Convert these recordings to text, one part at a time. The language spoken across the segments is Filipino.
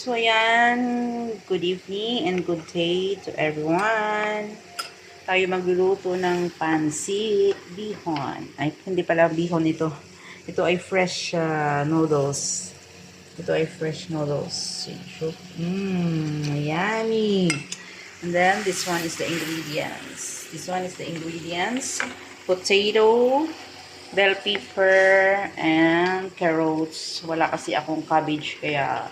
So, ayan. Good evening and good day to everyone. Tayo magluluto ng pansit bihon. Ay, hindi pala bihon ito. Ito ay fresh noodles. Ito ay fresh noodles. Yummy. And then, this one is the ingredients. This one is the ingredients. Potato, bell pepper, and carrots. Wala kasi akong cabbage, kaya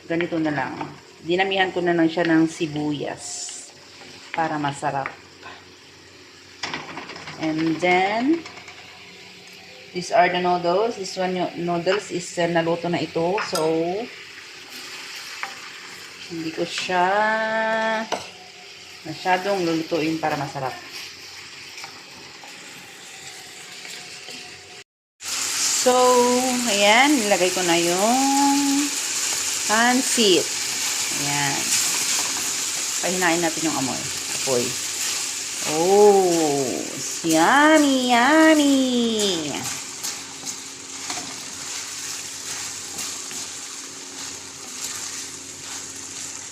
ganito na lang. Dinamihan ko na lang siya ng sibuyas para masarap. And then, these are the noodles. This one noodles is naluto na ito. So, hindi ko siya masyadong lulutuin para masarap. So, ayan, nilagay ko na yung pansit. Ayan. Pahinain natin yung apoy. Oh, yummy, yummy.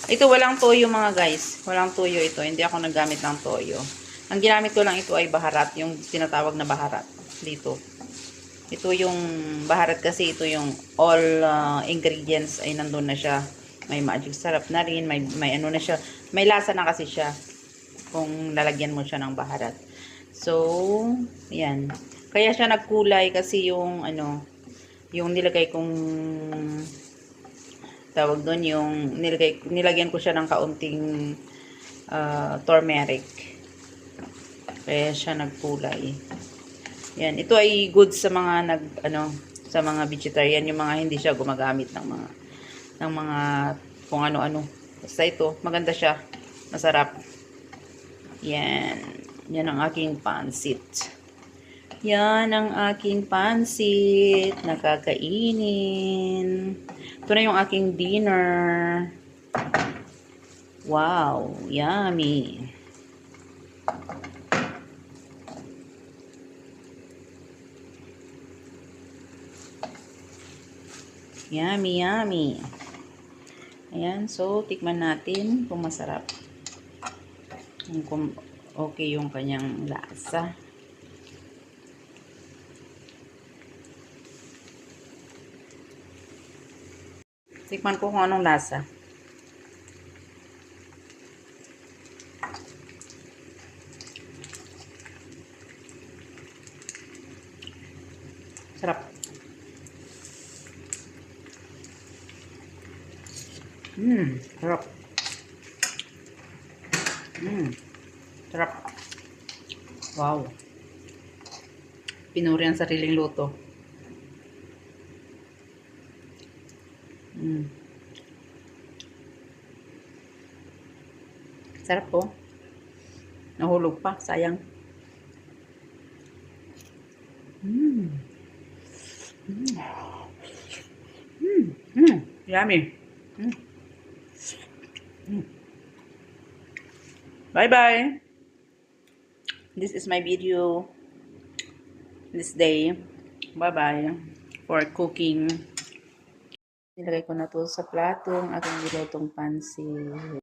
Ito, walang toyo mga guys. Walang toyo ito. Hindi ako naggamit ng toyo. Ang ginamit ko lang ito ay baharat. Yung tinatawag na baharat. Dito. Ito yung baharat kasi ito yung all ingredients ay nandun na siya. May magic sarap na rin. May ano na siya. May lasa na kasi siya. Kung lalagyan mo siya ng baharat. So, yan. Kaya siya nagkulay kasi yung ano, yung nilagay kong tawag doon, yung nilagyan ko siya ng kaunting turmeric. Kaya siya nagkulay. Yan, ito ay good sa mga sa mga vegetarian, yung mga hindi siya gumagamit ng mga kung ano-ano. Basta ito, maganda siya. Masarap. Yan. Yan ang aking pansit. Yan ang aking pansit. Nakakainin. Ito na yung aking dinner. Wow. Yummy. Yummy, yummy. Ayan. So, tikman natin kung masarap. Kung okay yung kanyang lasa. Tikman ko kung anong lasa. Sarap. Sarap. Sarap. Wow. Pinuri ang sariling luto. Sarap po. Nahulog pa. Sayang. Yummy. Bye-bye. This is my video this day. Bye-bye for cooking. Nilagay ko na to sa plato ang aking nilutong pansit.